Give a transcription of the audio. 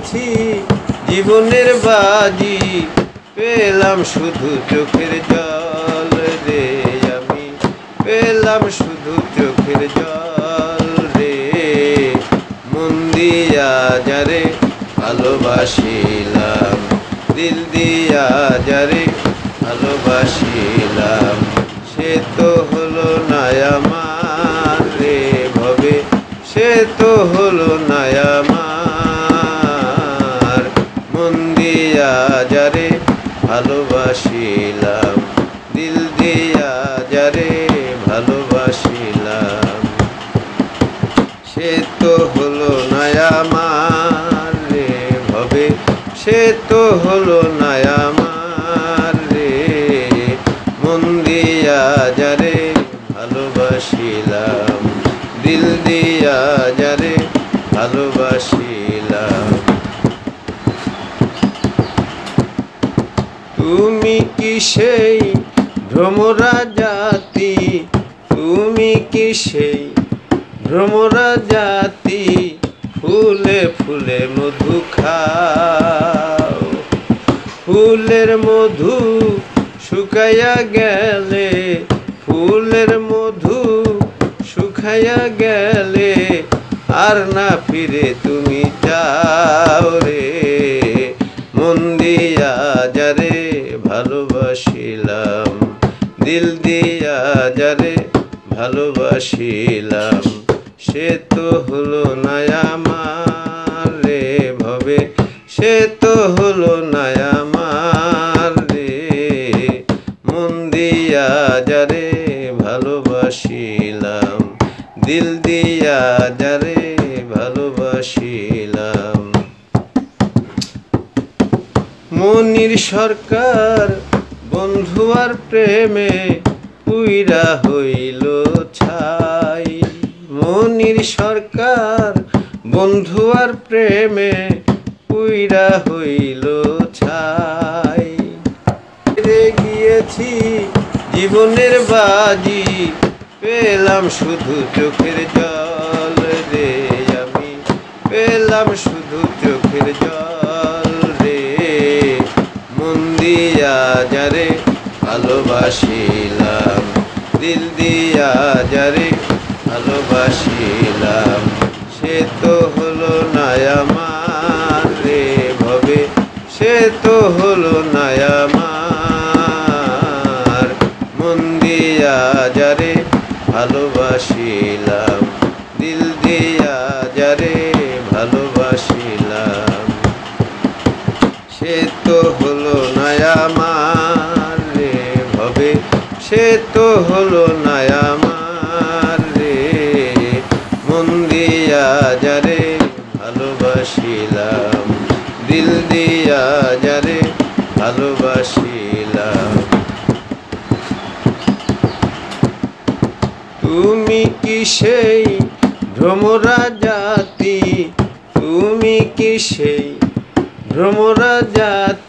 গিয়েছি জীবনের বাজি, পেলাম শুধু চোখের জল রে। আমি পেলাম শুধু চোখের জল রে। মন দিয়া যারে ভালোবাসিলাম, দিল দিয়া যারে ভালোবাসিলাম, সে তো হলো না আমার রে ভবে, সে তো হলো না আমার। মন দিয়া যারে ভালোবাসিলাম, দিল দিয়া যারে ভালোবাসিলাম, সে তো হলো না আমার রে ভবে, সে তো হলো না আমার রে। মন দিয়া যারে ভালোবাসিলাম, দিল দিয়া যারে ভালোবাসিলাম। তুমি কি সেই ভ্রমরা জাতি, তুমি কি সেই ভ্রমরা জাতি, ফুলে ফুলে মধু খাও। ফুলের মধু শুকাইয়া গেলে, ফুলের মধু শুকাইয়া গেলে, আর না ফিরে তুমি যাও রে। মন দিয়া যারে ভালোবাসিলাম, দিল দিয়া যারে ভালোবাসিলাম, সে তো হলো না আমার রে ভবে, সে তো হলো না আমার রে। মন দিয়া যারে ভালোবাসিলাম, দিল দিয়া যারে ভালোবাসিলাম। মনির সরকার বন্ধু আর প্রেমে পুইরা হইল ছাই। মনির সরকার বন্ধু আর প্রেমে পুইরা হইল ছাই। রে গিয়েছি জীবনের বাজি, পেলাম শুধু চোখের জল রে। আমি পেলাম শুধু চোখের জল রে। মন দিয়া যারে ভালোবাসিলাম, দিল দিয়া যারে ভালোবাসিলাম, সে তো হলো না আমার রে ভবে, সে তো হলো না আমার। মন দিয়া যারে ভালোবাসিলাম, দিল দিয়া যারে ভালোবাসিলাম, সে তো হলো না আমার রে ভবে, সে তো হলো না আমার রে। মন দিয়া যারে ভালোবাসিলাম, দিল দিয়া যারে ভালোবাসিলাম। তুমি কি সেই ভ্রমরা জাতি, তুমি কি সেই ভ্রমরা জাতি,